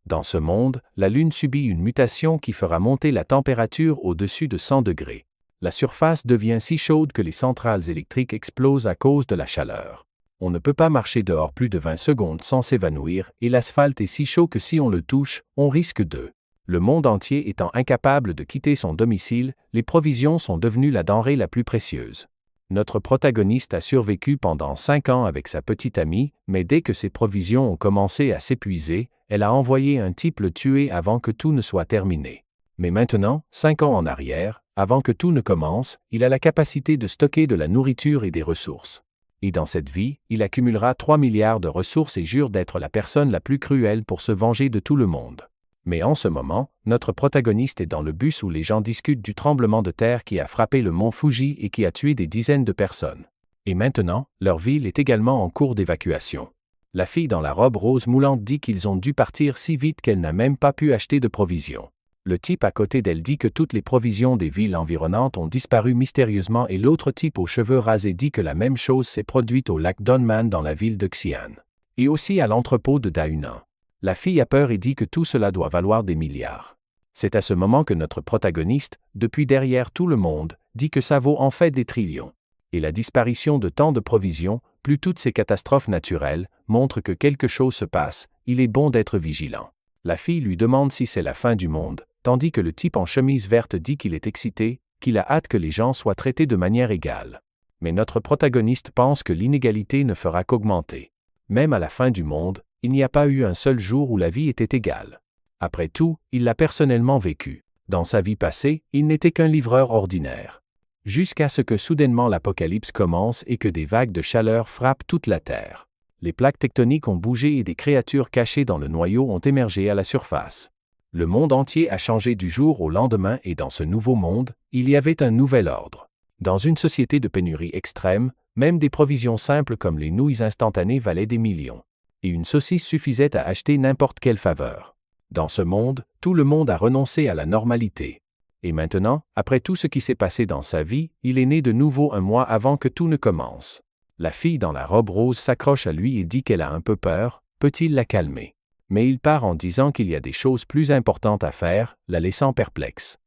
Dans ce monde, la Lune subit une mutation qui fera monter la température au-dessus de 100 degrés. La surface devient si chaude que les centrales électriques explosent à cause de la chaleur. On ne peut pas marcher dehors plus de 20 secondes sans s'évanouir, et l'asphalte est si chaud que si on le touche, on risque de. Le monde entier étant incapable de quitter son domicile, les provisions sont devenues la denrée la plus précieuse. Notre protagoniste a survécu pendant 5 ans avec sa petite amie, mais dès que ses provisions ont commencé à s'épuiser, elle a envoyé un type le tuer avant que tout ne soit terminé. Mais maintenant, 5 ans en arrière, avant que tout ne commence, il a la capacité de stocker de la nourriture et des ressources. Et dans cette vie, il accumulera 3 milliards de ressources et jure d'être la personne la plus cruelle pour se venger de tout le monde. Mais en ce moment, notre protagoniste est dans le bus où les gens discutent du tremblement de terre qui a frappé le mont Fuji et qui a tué des dizaines de personnes. Et maintenant, leur ville est également en cours d'évacuation. La fille dans la robe rose moulante dit qu'ils ont dû partir si vite qu'elle n'a même pas pu acheter de provisions. Le type à côté d'elle dit que toutes les provisions des villes environnantes ont disparu mystérieusement et l'autre type aux cheveux rasés dit que la même chose s'est produite au lac Donman dans la ville de Xi'an. Et aussi à l'entrepôt de Dahunan. La fille a peur et dit que tout cela doit valoir des milliards. C'est à ce moment que notre protagoniste, depuis derrière tout le monde, dit que ça vaut en fait des trillions. Et la disparition de tant de provisions, plus toutes ces catastrophes naturelles, montre que quelque chose se passe, il est bon d'être vigilant. La fille lui demande si c'est la fin du monde, tandis que le type en chemise verte dit qu'il est excité, qu'il a hâte que les gens soient traités de manière égale. Mais notre protagoniste pense que l'inégalité ne fera qu'augmenter. Même à la fin du monde, il n'y a pas eu un seul jour où la vie était égale. Après tout, il l'a personnellement vécu. Dans sa vie passée, il n'était qu'un livreur ordinaire. Jusqu'à ce que soudainement l'apocalypse commence et que des vagues de chaleur frappent toute la Terre. Les plaques tectoniques ont bougé et des créatures cachées dans le noyau ont émergé à la surface. Le monde entier a changé du jour au lendemain et dans ce nouveau monde, il y avait un nouvel ordre. Dans une société de pénurie extrême, même des provisions simples comme les nouilles instantanées valaient des millions. Et une saucisse suffisait à acheter n'importe quelle faveur. Dans ce monde, tout le monde a renoncé à la normalité. Et maintenant, après tout ce qui s'est passé dans sa vie, il est né de nouveau un mois avant que tout ne commence. La fille dans la robe rose s'accroche à lui et dit qu'elle a un peu peur, peut-il la calmer? Mais il part en disant qu'il y a des choses plus importantes à faire, la laissant perplexe.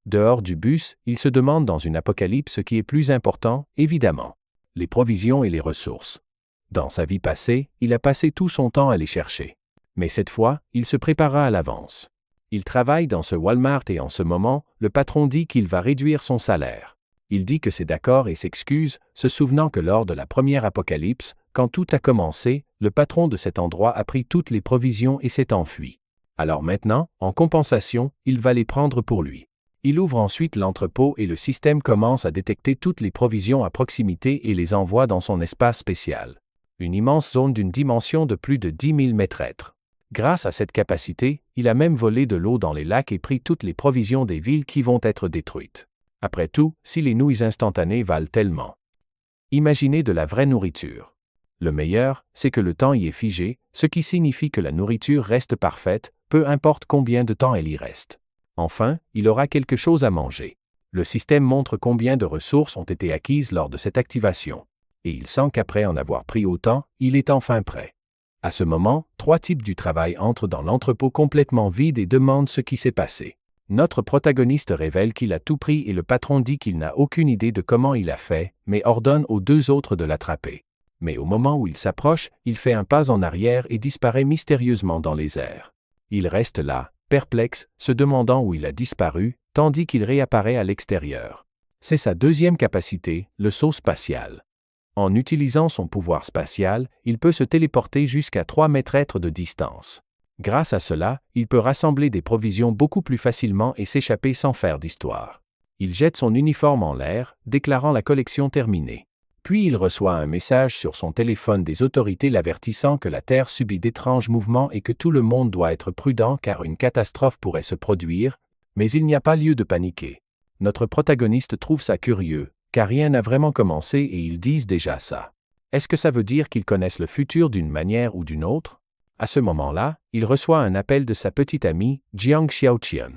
Dehors du bus, il se demande dans une apocalypse ce qui est plus important, évidemment. Les provisions et les ressources. Dans sa vie passée, il a passé tout son temps à les chercher. Mais cette fois, il se prépara à l'avance. Il travaille dans ce Walmart et en ce moment, le patron dit qu'il va réduire son salaire. Il dit que c'est d'accord et s'excuse, se souvenant que lors de la première apocalypse, quand tout a commencé, le patron de cet endroit a pris toutes les provisions et s'est enfui. Alors maintenant, en compensation, il va les prendre pour lui. Il ouvre ensuite l'entrepôt et le système commence à détecter toutes les provisions à proximité et les envoie dans son espace spécial. Une immense zone d'une dimension de plus de 10 000 mètres. Grâce à cette capacité, il a même volé de l'eau dans les lacs et pris toutes les provisions des villes qui vont être détruites. Après tout, si les nouilles instantanées valent tellement. Imaginez de la vraie nourriture. Le meilleur, c'est que le temps y est figé, ce qui signifie que la nourriture reste parfaite, peu importe combien de temps elle y reste. Enfin, il aura quelque chose à manger. Le système montre combien de ressources ont été acquises lors de cette activation. Et il sent qu'après en avoir pris autant, il est enfin prêt. À ce moment, 3 types du travail entrent dans l'entrepôt complètement vide et demandent ce qui s'est passé. Notre protagoniste révèle qu'il a tout pris et le patron dit qu'il n'a aucune idée de comment il a fait, mais ordonne aux 2 autres de l'attraper. Mais au moment où il s'approche, il fait un pas en arrière et disparaît mystérieusement dans les airs. Il reste là, perplexe, se demandant où il a disparu, tandis qu'il réapparaît à l'extérieur. C'est sa deuxième capacité, le saut spatial. En utilisant son pouvoir spatial, il peut se téléporter jusqu'à 3 mètres de distance. Grâce à cela, il peut rassembler des provisions beaucoup plus facilement et s'échapper sans faire d'histoire. Il jette son uniforme en l'air, déclarant la collection terminée. Puis il reçoit un message sur son téléphone des autorités l'avertissant que la Terre subit d'étranges mouvements et que tout le monde doit être prudent car une catastrophe pourrait se produire, mais il n'y a pas lieu de paniquer. Notre protagoniste trouve ça curieux, car rien n'a vraiment commencé et ils disent déjà ça. Est-ce que ça veut dire qu'ils connaissent le futur d'une manière ou d'une autre? À ce moment-là, il reçoit un appel de sa petite amie, Jiang Xiaoqian.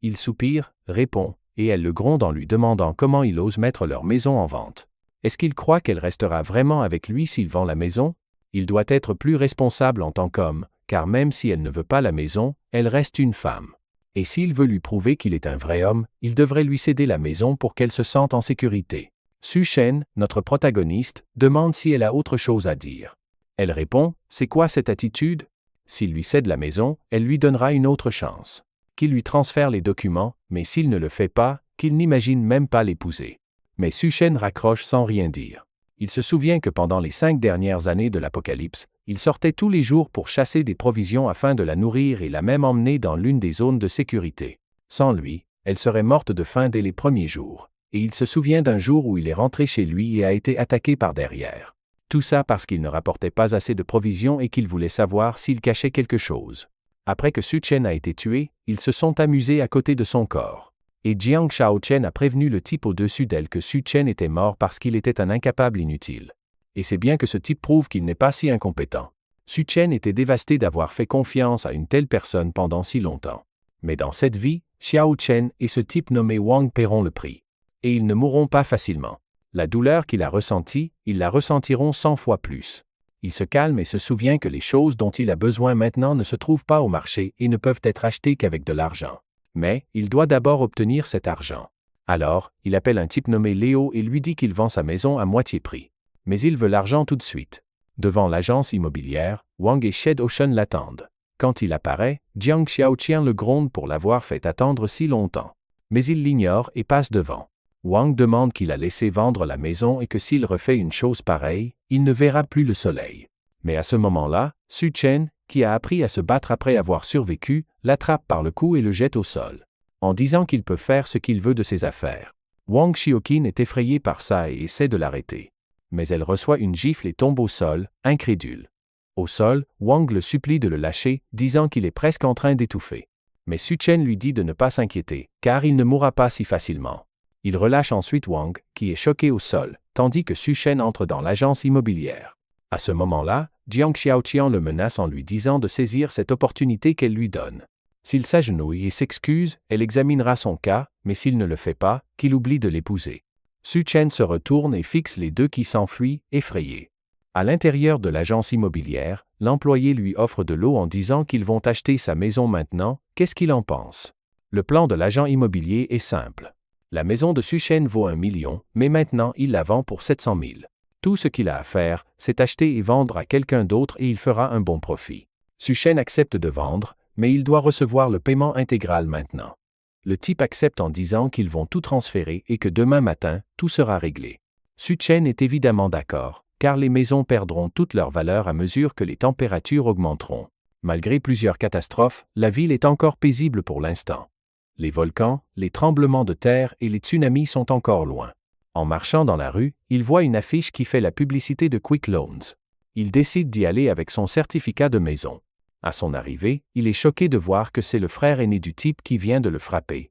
Il soupire, répond, et elle le gronde en lui demandant comment il ose mettre leur maison en vente. Est-ce qu'il croit qu'elle restera vraiment avec lui s'il vend la maison? Il doit être plus responsable en tant qu'homme, car même si elle ne veut pas la maison, elle reste une femme. Et s'il veut lui prouver qu'il est un vrai homme, il devrait lui céder la maison pour qu'elle se sente en sécurité. Su Shen, notre protagoniste, demande si elle a autre chose à dire. Elle répond, « C'est quoi cette attitude? » S'il lui cède la maison, elle lui donnera une autre chance. Qu'il lui transfère les documents, mais s'il ne le fait pas, qu'il n'imagine même pas l'épouser. Mais Su Shen raccroche sans rien dire. Il se souvient que pendant les 5 dernières années de l'Apocalypse, il sortait tous les jours pour chasser des provisions afin de la nourrir et l'a même emmenée dans l'une des zones de sécurité. Sans lui, elle serait morte de faim dès les premiers jours. Et il se souvient d'un jour où il est rentré chez lui et a été attaqué par derrière. Tout ça parce qu'il ne rapportait pas assez de provisions et qu'il voulait savoir s'il cachait quelque chose. Après que Su Chen a été tué, ils se sont amusés à côté de son corps. Et Jiang Shaochen a prévenu le type au-dessus d'elle que Su Chen était mort parce qu'il était un incapable inutile. Et c'est bien que ce type prouve qu'il n'est pas si incompétent. Su Chen était dévasté d'avoir fait confiance à une telle personne pendant si longtemps. Mais dans cette vie, Xiao Chen et ce type nommé Wang paieront le prix. Et ils ne mourront pas facilement. La douleur qu'il a ressentie, ils la ressentiront 100 fois plus. Il se calme et se souvient que les choses dont il a besoin maintenant ne se trouvent pas au marché et ne peuvent être achetées qu'avec de l'argent. Mais, il doit d'abord obtenir cet argent. Alors, il appelle un type nommé Léo et lui dit qu'il vend sa maison à moitié prix. Mais il veut l'argent tout de suite. Devant l'agence immobilière, Wang et Shed Ocean l'attendent. Quand il apparaît, Jiang Xiaoqian le gronde pour l'avoir fait attendre si longtemps. Mais il l'ignore et passe devant. Wang demande qu'il a laissé vendre la maison et que s'il refait une chose pareille, il ne verra plus le soleil. Mais à ce moment-là, Su Chen, qui a appris à se battre après avoir survécu, l'attrape par le cou et le jette au sol, en disant qu'il peut faire ce qu'il veut de ses affaires. Wang Xiaoqin est effrayé par ça et essaie de l'arrêter. Mais elle reçoit une gifle et tombe au sol, incrédule. Au sol, Wang le supplie de le lâcher, disant qu'il est presque en train d'étouffer. Mais Su Chen lui dit de ne pas s'inquiéter, car il ne mourra pas si facilement. Il relâche ensuite Wang, qui est choqué au sol, tandis que Su Chen entre dans l'agence immobilière. À ce moment-là, Jiang Xiaoqian le menace en lui disant de saisir cette opportunité qu'elle lui donne. S'il s'agenouille et s'excuse, elle examinera son cas, mais s'il ne le fait pas, qu'il oublie de l'épouser. Su Chen se retourne et fixe les deux qui s'enfuient, effrayés. À l'intérieur de l'agence immobilière, l'employé lui offre de l'eau en disant qu'ils vont acheter sa maison maintenant. Qu'est-ce qu'il en pense? Le plan de l'agent immobilier est simple. La maison de Su Chen vaut 1 million, mais maintenant il la vend pour 700 000. Tout ce qu'il a à faire, c'est acheter et vendre à quelqu'un d'autre et il fera un bon profit. Su Chen accepte de vendre, mais il doit recevoir le paiement intégral maintenant. Le type accepte en disant qu'ils vont tout transférer et que demain matin, tout sera réglé. Su Chen est évidemment d'accord, car les maisons perdront toute leur valeur à mesure que les températures augmenteront. Malgré plusieurs catastrophes, la ville est encore paisible pour l'instant. Les volcans, les tremblements de terre et les tsunamis sont encore loin. En marchant dans la rue, il voit une affiche qui fait la publicité de Quick Loans. Il décide d'y aller avec son certificat de maison. À son arrivée, il est choqué de voir que c'est le frère aîné du type qui vient de le frapper.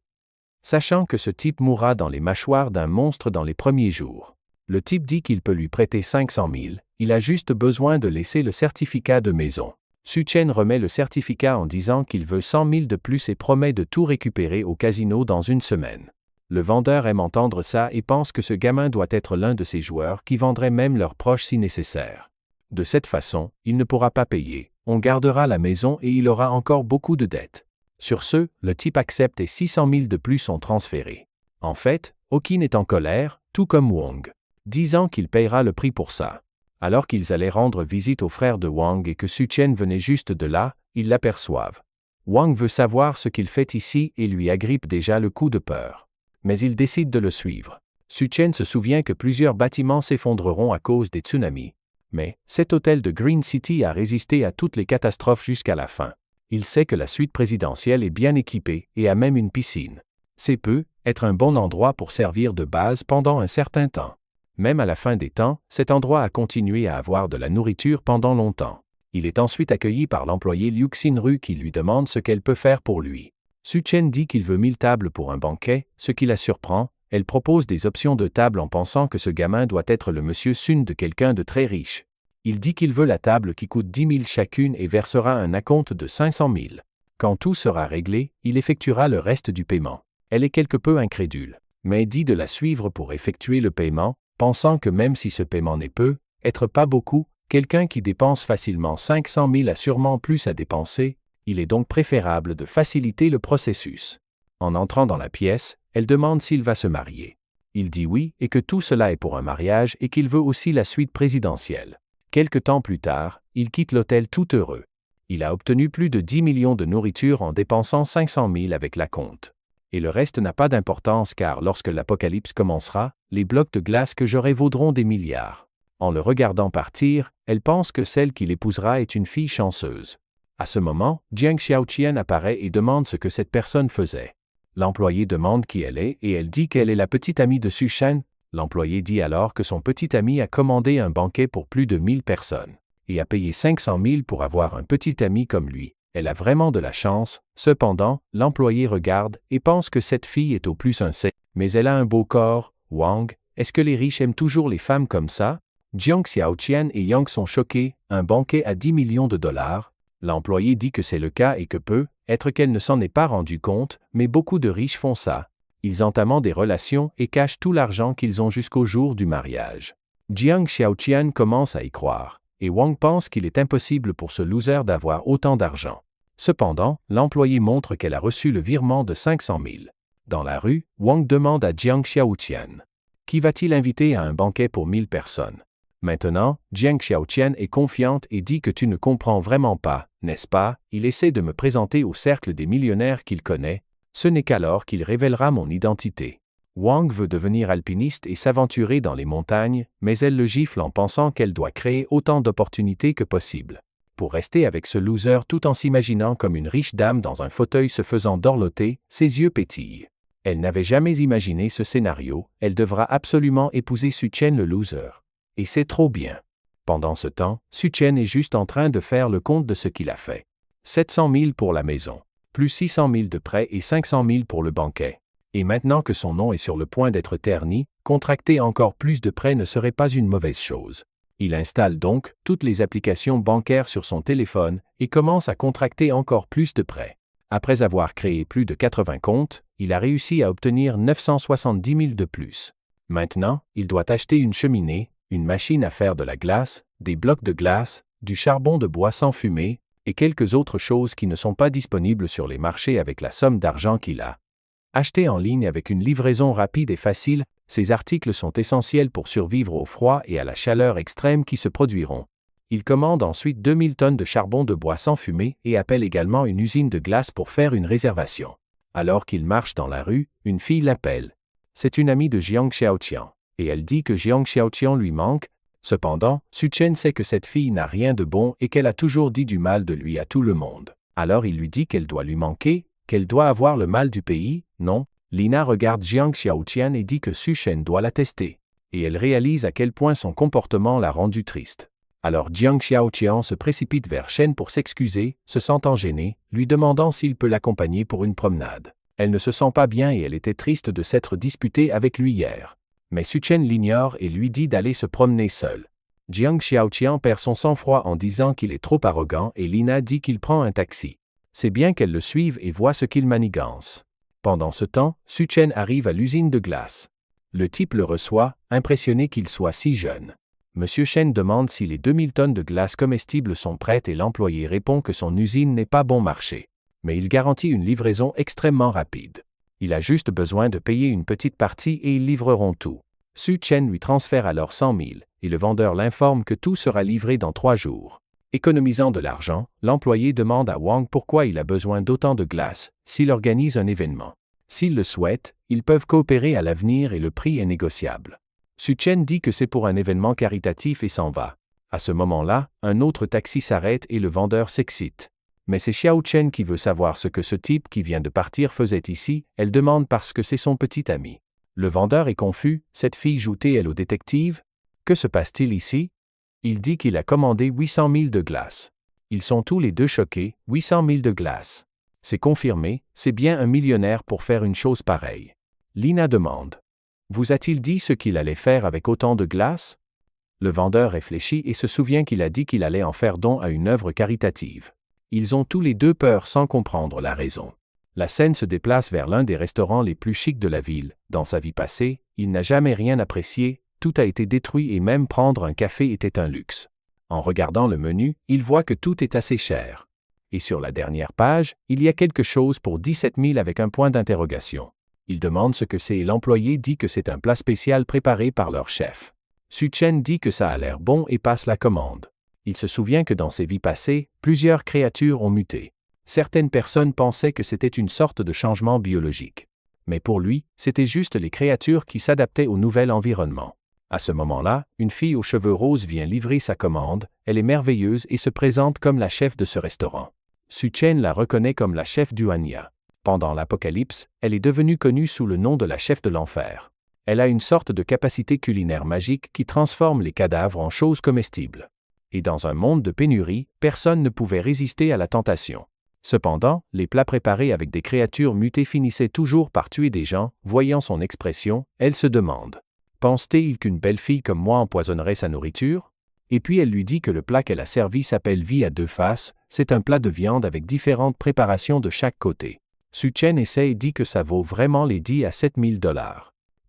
Sachant que ce type mourra dans les mâchoires d'un monstre dans les premiers jours. Le type dit qu'il peut lui prêter 500 000, il a juste besoin de laisser le certificat de maison. Su Chen remet le certificat en disant qu'il veut 100 000 de plus et promet de tout récupérer au casino dans une semaine. Le vendeur aime entendre ça et pense que ce gamin doit être l'un de ces joueurs qui vendraient même leurs proches si nécessaire. De cette façon, il ne pourra pas payer, on gardera la maison et il aura encore beaucoup de dettes. Sur ce, le type accepte et 600 000 de plus sont transférés. En fait, Okin est en colère, tout comme Wang, disant qu'il paiera le prix pour ça. Alors qu'ils allaient rendre visite au frère de Wang et que Su Chen venait juste de là, ils l'aperçoivent. Wang veut savoir ce qu'il fait ici et lui agrippe déjà le coup de peur. Mais il décide de le suivre. Su Chen se souvient que plusieurs bâtiments s'effondreront à cause des tsunamis. Mais, cet hôtel de Green City a résisté à toutes les catastrophes jusqu'à la fin. Il sait que la suite présidentielle est bien équipée et a même une piscine. C'est peu, être un bon endroit pour servir de base pendant un certain temps. Même à la fin des temps, cet endroit a continué à avoir de la nourriture pendant longtemps. Il est ensuite accueilli par l'employé Liu Xinru qui lui demande ce qu'elle peut faire pour lui. Su Chen dit qu'il veut 1000 tables pour un banquet, ce qui la surprend. Elle propose des options de table en pensant que ce gamin doit être le monsieur Sun de quelqu'un de très riche. Il dit qu'il veut la table qui coûte 10 000 chacune et versera un acompte de 500 000. Quand tout sera réglé, il effectuera le reste du paiement. Elle est quelque peu incrédule, mais dit de la suivre pour effectuer le paiement, pensant que même si ce paiement n'est peu, être pas beaucoup, Quelqu'un qui dépense facilement 500 000 a sûrement plus à dépenser, il est donc préférable de faciliter le processus. En entrant dans la pièce, elle demande s'il va se marier. Il dit oui et que tout cela est pour un mariage et qu'il veut aussi la suite présidentielle. Quelque temps plus tard, il quitte l'hôtel tout heureux. Il a obtenu plus de 10 millions de nourriture en dépensant 500 000 avec l'acompte. Et le reste n'a pas d'importance car lorsque l'apocalypse commencera, les blocs de glace que j'aurai vaudront des milliards. En le regardant partir, elle pense que celle qu'il épousera est une fille chanceuse. À ce moment, Jiang Xiaoqian apparaît et demande ce que cette personne faisait. L'employé demande qui elle est et elle dit qu'elle est la petite amie de Su Shen. L'employé dit alors que son petit ami a commandé un banquet pour plus de 1000 personnes et a payé 500 000 pour avoir un petit ami comme lui. Elle a vraiment de la chance. Cependant, l'employé regarde et pense que cette fille est au plus un C. Mais elle a un beau corps. Wang, est-ce que les riches aiment toujours les femmes comme ça? Jiang Xiaoqian et Yang sont choqués. Un banquet à 10 millions de dollars. L'employé dit que c'est le cas et que peut-être qu'elle ne s'en est pas rendue compte, mais beaucoup de riches font ça. Ils entament des relations et cachent tout l'argent qu'ils ont jusqu'au jour du mariage. Jiang Xiaoqian commence à y croire, et Wang pense qu'il est impossible pour ce loser d'avoir autant d'argent. Cependant, l'employé montre qu'elle a reçu le virement de 500 000. Dans la rue, Wang demande à Jiang Xiaoqian. Qui va-t-il inviter à un banquet pour 1000 personnes? Maintenant, Jiang Xiaoqian est confiante et dit que tu ne comprends vraiment pas, n'est-ce pas? Il essaie de me présenter au cercle des millionnaires qu'il connaît. Ce n'est qu'alors qu'il révélera mon identité. Wang veut devenir alpiniste et s'aventurer dans les montagnes, mais elle le gifle en pensant qu'elle doit créer autant d'opportunités que possible. Pour rester avec ce loser tout en s'imaginant comme une riche dame dans un fauteuil se faisant dorloter, ses yeux pétillent. Elle n'avait jamais imaginé ce scénario, elle devra absolument épouser Su Chen le loser. Et c'est trop bien. Pendant ce temps, Su Chen est juste en train de faire le compte de ce qu'il a fait. 700 000 pour la maison, plus 600 000 de prêts et 500 000 pour le banquet. Et maintenant que son nom est sur le point d'être terni, contracter encore plus de prêts ne serait pas une mauvaise chose. Il installe donc toutes les applications bancaires sur son téléphone et commence à contracter encore plus de prêts. Après avoir créé plus de 80 comptes, il a réussi à obtenir 970 000 de plus. Maintenant, il doit acheter une cheminée, une machine à faire de la glace, des blocs de glace, du charbon de bois sans fumée, et quelques autres choses qui ne sont pas disponibles sur les marchés avec la somme d'argent qu'il a. Achetés en ligne avec une livraison rapide et facile, ces articles sont essentiels pour survivre au froid et à la chaleur extrême qui se produiront. Il commande ensuite 2000 tonnes de charbon de bois sans fumée et appelle également une usine de glace pour faire une réservation. Alors qu'il marche dans la rue, une fille l'appelle. C'est une amie de Jiang Xiaoqian, et elle dit que Jiang Xiaoqian lui manque. Cependant, Su Chen sait que cette fille n'a rien de bon et qu'elle a toujours dit du mal de lui à tout le monde. Alors il lui dit qu'elle doit lui manquer, qu'elle doit avoir le mal du pays. Non, Lina regarde Jiang Xiaoqian et dit que Su Chen doit la tester. Et elle réalise à quel point son comportement l'a rendue triste. Alors Jiang Xiaoqian se précipite vers Shen pour s'excuser, se sentant gêné, lui demandant s'il peut l'accompagner pour une promenade. Elle ne se sent pas bien et elle était triste de s'être disputée avec lui hier. Mais Su Chen l'ignore et lui dit d'aller se promener seul. Jiang Xiaoqian perd son sang-froid en disant qu'il est trop arrogant et Lina dit qu'il prend un taxi. C'est bien qu'elle le suive et voit ce qu'il manigance. Pendant ce temps, Su Chen arrive à l'usine de glace. Le type le reçoit, impressionné qu'il soit si jeune. Monsieur Shen demande si les 2000 tonnes de glace comestible sont prêtes et l'employé répond que son usine n'est pas bon marché. Mais il garantit une livraison extrêmement rapide. Il a juste besoin de payer une petite partie et ils livreront tout. Su Chen lui transfère alors 100 000, et le vendeur l'informe que tout sera livré dans 3 jours. Économisant de l'argent, l'employé demande à Wang pourquoi il a besoin d'autant de glace, s'il organise un événement. S'il le souhaite, ils peuvent coopérer à l'avenir et le prix est négociable. Su Chen dit que c'est pour un événement caritatif et s'en va. À ce moment-là, un autre taxi s'arrête et le vendeur s'excite. Mais c'est Xiao Chen qui veut savoir ce que ce type qui vient de partir faisait ici, elle demande parce que c'est son petit ami. Le vendeur est confus, cette fille joue-t-elle elle au détective? Que se passe-t-il ici? Il dit qu'il a commandé 800 000 de glace. Ils sont tous les deux choqués, 800 000 de glace. C'est confirmé, c'est bien un millionnaire pour faire une chose pareille. Lina demande. Vous a-t-il dit ce qu'il allait faire avec autant de glace? Le vendeur réfléchit et se souvient qu'il a dit qu'il allait en faire don à une œuvre caritative. Ils ont tous les deux peur sans comprendre la raison. La scène se déplace vers l'un des restaurants les plus chics de la ville. Dans sa vie passée, il n'a jamais rien apprécié, tout a été détruit et même prendre un café était un luxe. En regardant le menu, il voit que tout est assez cher. Et sur la dernière page, il y a quelque chose pour 17 000 avec un point d'interrogation. Il demande ce que c'est et l'employé dit que c'est un plat spécial préparé par leur chef. Su-chen dit que ça a l'air bon et passe la commande. Il se souvient que dans ses vies passées, plusieurs créatures ont muté. Certaines personnes pensaient que c'était une sorte de changement biologique. Mais pour lui, c'était juste les créatures qui s'adaptaient au nouvel environnement. À ce moment-là, une fille aux cheveux roses vient livrer sa commande, elle est merveilleuse et se présente comme la chef de ce restaurant. Su-chen la reconnaît comme la chef du Hanya. Pendant l'Apocalypse, elle est devenue connue sous le nom de la chef de l'enfer. Elle a une sorte de capacité culinaire magique qui transforme les cadavres en choses comestibles. Et dans un monde de pénurie, personne ne pouvait résister à la tentation. Cependant, les plats préparés avec des créatures mutées finissaient toujours par tuer des gens. Voyant son expression, elle se demande: pense-t-il qu'une belle fille comme moi empoisonnerait sa nourriture? Et puis elle lui dit que le plat qu'elle a servi s'appelle Vie à deux faces, c'est un plat de viande avec différentes préparations de chaque côté. Su-chen essaie et dit que ça vaut vraiment les 10 à 7 000 $,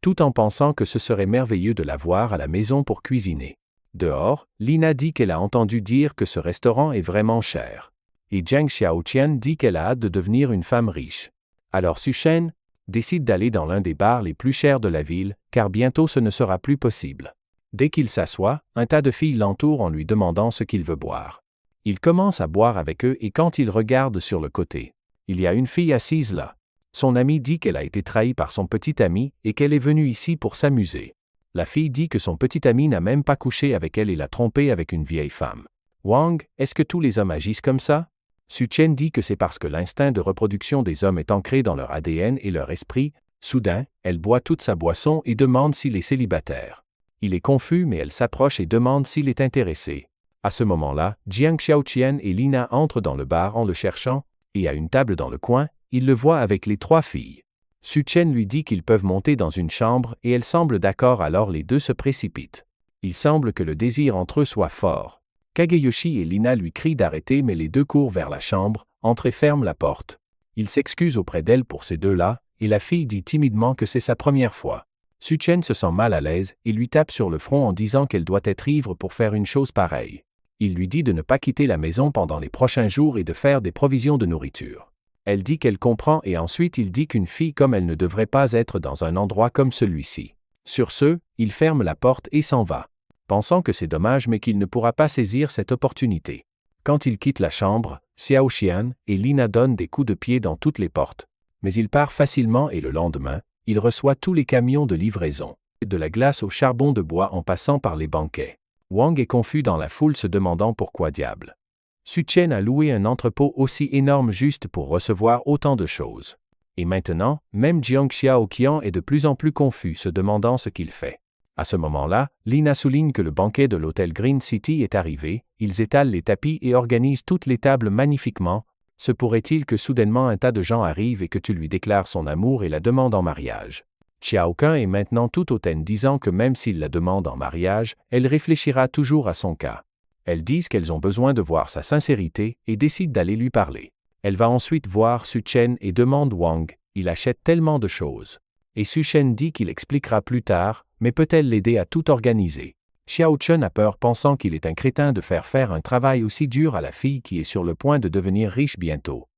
tout en pensant que ce serait merveilleux de l'avoir à la maison pour cuisiner. Dehors, Lina dit qu'elle a entendu dire que ce restaurant est vraiment cher. Et Jiang Xiaoqian dit qu'elle a hâte de devenir une femme riche. Alors Su-chen décide d'aller dans l'un des bars les plus chers de la ville, car bientôt ce ne sera plus possible. Dès qu'il s'assoit, un tas de filles l'entourent en lui demandant ce qu'il veut boire. Il commence à boire avec eux et quand il regarde sur le côté, il y a une fille assise là. Son amie dit qu'elle a été trahie par son petit ami et qu'elle est venue ici pour s'amuser. La fille dit que son petit ami n'a même pas couché avec elle et l'a trompée avec une vieille femme. Wang, est-ce que tous les hommes agissent comme ça? Su-chen dit que c'est parce que l'instinct de reproduction des hommes est ancré dans leur ADN et leur esprit. Soudain, elle boit toute sa boisson et demande s'il est célibataire. Il est confus mais elle s'approche et demande s'il est intéressé. À ce moment-là, Jiang Xiaoqian et Lina entrent dans le bar en le cherchant, et à une table dans le coin, ils le voient avec les 3 filles. Su-chen lui dit qu'ils peuvent monter dans une chambre et elle semble d'accord alors les deux se précipitent. Il semble que le désir entre eux soit fort. Kageyoshi et Lina lui crient d'arrêter mais les deux courent vers la chambre, entrent et ferment la porte. Il s'excuse auprès d'elle pour ces deux-là, et la fille dit timidement que c'est sa première fois. Su-chen se sent mal à l'aise et lui tape sur le front en disant qu'elle doit être ivre pour faire une chose pareille. Il lui dit de ne pas quitter la maison pendant les prochains jours et de faire des provisions de nourriture. Elle dit qu'elle comprend et ensuite il dit qu'une fille comme elle ne devrait pas être dans un endroit comme celui-ci. Sur ce, il ferme la porte et s'en va, pensant que c'est dommage mais qu'il ne pourra pas saisir cette opportunité. Quand il quitte la chambre, Xiaoqian et Lina donnent des coups de pied dans toutes les portes. Mais il part facilement et le lendemain, il reçoit tous les camions de livraison, de la glace au charbon de bois en passant par les banquets. Wang est confus dans la foule se demandant pourquoi diable. Su-chen a loué un entrepôt aussi énorme juste pour recevoir autant de choses. Et maintenant, même Jiang Xiaoqian est de plus en plus confus se demandant ce qu'il fait. À ce moment-là, Lina souligne que le banquet de l'hôtel Green City est arrivé, ils étalent les tapis et organisent toutes les tables magnifiquement. Se pourrait-il que soudainement un tas de gens arrivent et que tu lui déclares son amour et la demande en mariage? Xiaoqian est maintenant tout hautaine disant que même s'il la demande en mariage, elle réfléchira toujours à son cas. Elles disent qu'elles ont besoin de voir sa sincérité et décident d'aller lui parler. Elle va ensuite voir Su-chen et demande Wang, il achète tellement de choses. Et Su-chen dit qu'il expliquera plus tard, mais peut-elle l'aider à tout organiser? Xiaoqian a peur pensant qu'il est un crétin de faire un travail aussi dur à la fille qui est sur le point de devenir riche bientôt.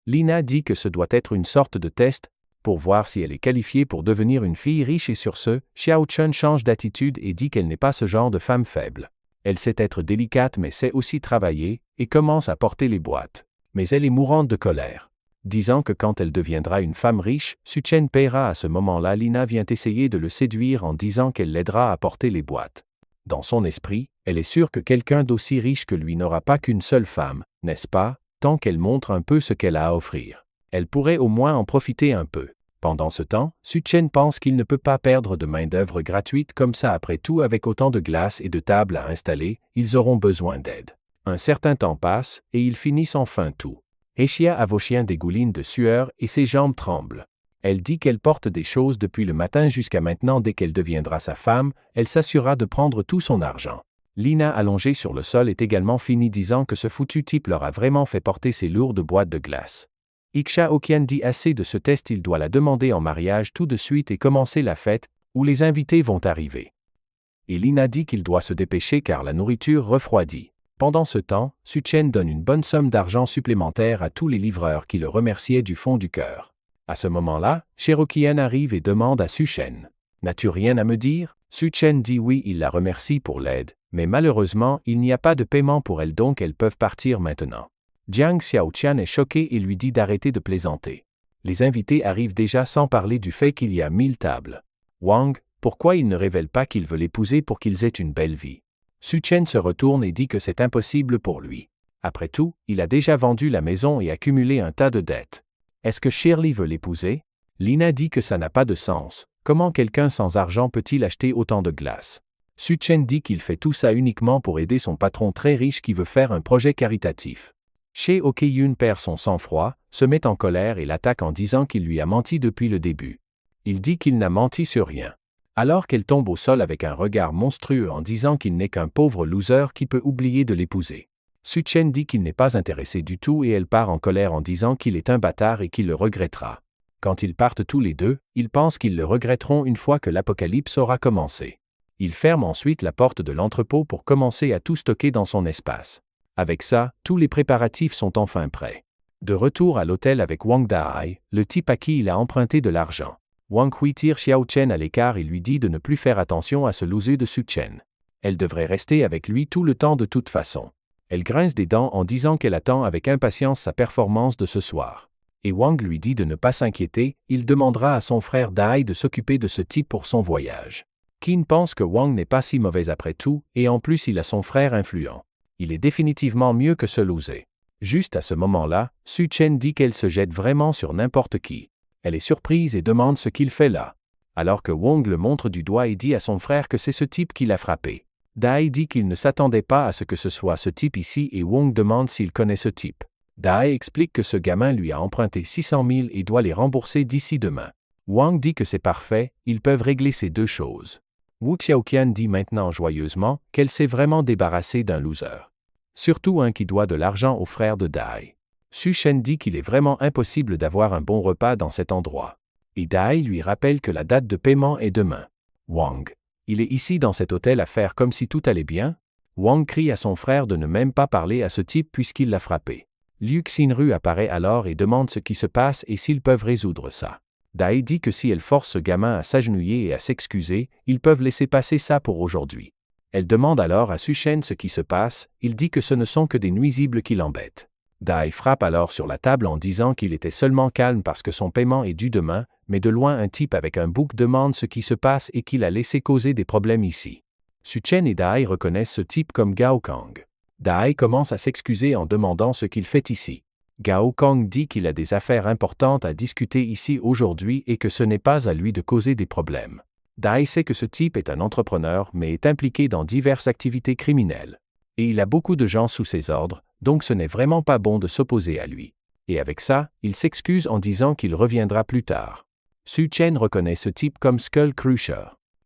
Lina dit que ce doit être une sorte de test, pour voir si elle est qualifiée pour devenir une fille riche et sur ce, Xiaoqian change d'attitude et dit qu'elle n'est pas ce genre de femme faible. Elle sait être délicate mais sait aussi travailler, et commence à porter les boîtes. Mais elle est mourante de colère. Disant que quand elle deviendra une femme riche, Su-chen paiera à ce moment-là. Lina vient essayer de le séduire en disant qu'elle l'aidera à porter les boîtes. Dans son esprit, elle est sûre que quelqu'un d'aussi riche que lui n'aura pas qu'une seule femme, n'est-ce pas, tant qu'elle montre un peu ce qu'elle a à offrir. Elle pourrait au moins en profiter un peu. Pendant ce temps, Su-chen pense qu'il ne peut pas perdre de main-d'œuvre gratuite comme ça après tout avec autant de glace et de tables à installer, ils auront besoin d'aide. Un certain temps passe, et ils finissent enfin tout. Hechia Avochien dégouline de sueur et ses jambes tremblent. Elle dit qu'elle porte des choses depuis le matin jusqu'à maintenant. Dès qu'elle deviendra sa femme, elle s'assurera de prendre tout son argent. Lina allongée sur le sol est également finie disant que ce foutu type leur a vraiment fait porter ses lourdes boîtes de glace. Xiaoqian dit assez de ce test, il doit la demander en mariage tout de suite et commencer la fête, où les invités vont arriver. Et Lina dit qu'il doit se dépêcher car la nourriture refroidit. Pendant ce temps, Su-chen donne une bonne somme d'argent supplémentaire à tous les livreurs qui le remerciaient du fond du cœur. À ce moment-là, Cherokee-an arrive et demande à Su-chen. « N'as-tu rien à me dire ?» Su-chen dit oui, il la remercie pour l'aide, mais malheureusement, il n'y a pas de paiement pour elle donc elles peuvent partir maintenant. Jiang Xiaotian est choqué et lui dit d'arrêter de plaisanter. Les invités arrivent déjà sans parler du fait qu'il y a 1000 tables. Wang, pourquoi il ne révèle pas qu'il veut l'épouser pour qu'ils aient une belle vie? Su-chen se retourne et dit que c'est impossible pour lui. Après tout, il a déjà vendu la maison et accumulé un tas de dettes. Est-ce que Shirley veut l'épouser? Lina dit que ça n'a pas de sens. Comment quelqu'un sans argent peut-il acheter autant de glace? Su-chen dit qu'il fait tout ça uniquement pour aider son patron très riche qui veut faire un projet caritatif. Shea Ok-yun perd son sang-froid, se met en colère et l'attaque en disant qu'il lui a menti depuis le début. Il dit qu'il n'a menti sur rien. Alors qu'elle tombe au sol avec un regard monstrueux en disant qu'il n'est qu'un pauvre loser qui peut oublier de l'épouser. Su-chen dit qu'il n'est pas intéressé du tout et elle part en colère en disant qu'il est un bâtard et qu'il le regrettera. Quand ils partent tous les deux, ils pensent qu'ils le regretteront une fois que l'apocalypse aura commencé. Il ferme ensuite la porte de l'entrepôt pour commencer à tout stocker dans son espace. Avec ça, tous les préparatifs sont enfin prêts. De retour à l'hôtel avec Wang Dahai, le type à qui il a emprunté de l'argent. Wang Hui tire Xiao-chen à l'écart et lui dit de ne plus faire attention à ce loser de Su-chen. Elle devrait rester avec lui tout le temps de toute façon. Elle grince des dents en disant qu'elle attend avec impatience sa performance de ce soir. Et Wang lui dit de ne pas s'inquiéter, il demandera à son frère Dahai de s'occuper de ce type pour son voyage. Qin pense que Wang n'est pas si mauvais après tout, et en plus il a son frère influent. Il est définitivement mieux que ce loser. Juste à ce moment-là, Su-chen dit qu'elle se jette vraiment sur n'importe qui. Elle est surprise et demande ce qu'il fait là. Alors que Wang le montre du doigt et dit à son frère que c'est ce type qui l'a frappé. Dahai dit qu'il ne s'attendait pas à ce que ce soit ce type ici et Wang demande s'il connaît ce type. Dahai explique que ce gamin lui a emprunté 600 000 et doit les rembourser d'ici demain. Wang dit que c'est parfait, ils peuvent régler ces deux choses. Wu Xiaoqian dit maintenant joyeusement qu'elle s'est vraiment débarrassée d'un loser. Surtout un qui doit de l'argent au frère de Dahai. Su-chen dit qu'il est vraiment impossible d'avoir un bon repas dans cet endroit. Et Dahai lui rappelle que la date de paiement est demain. Wang. Il est ici dans cet hôtel à faire comme si tout allait bien? Wang crie à son frère de ne même pas parler à ce type puisqu'il l'a frappé. Liu Xinru apparaît alors et demande ce qui se passe et s'ils peuvent résoudre ça. Dahai dit que si elle force ce gamin à s'agenouiller et à s'excuser, ils peuvent laisser passer ça pour aujourd'hui. Elle demande alors à Su-chen ce qui se passe, il dit que ce ne sont que des nuisibles qui l'embêtent. Dahai frappe alors sur la table en disant qu'il était seulement calme parce que son paiement est dû demain, mais de loin un type avec un bouc demande ce qui se passe et qu'il a laissé causer des problèmes ici. Su-chen et Dahai reconnaissent ce type comme Gao Kang. Dahai commence à s'excuser en demandant ce qu'il fait ici. Gao Kang dit qu'il a des affaires importantes à discuter ici aujourd'hui et que ce n'est pas à lui de causer des problèmes. Dahai sait que ce type est un entrepreneur mais est impliqué dans diverses activités criminelles. Et il a beaucoup de gens sous ses ordres, donc ce n'est vraiment pas bon de s'opposer à lui. Et avec ça, il s'excuse en disant qu'il reviendra plus tard. Su-chen reconnaît ce type comme Skull Crusher.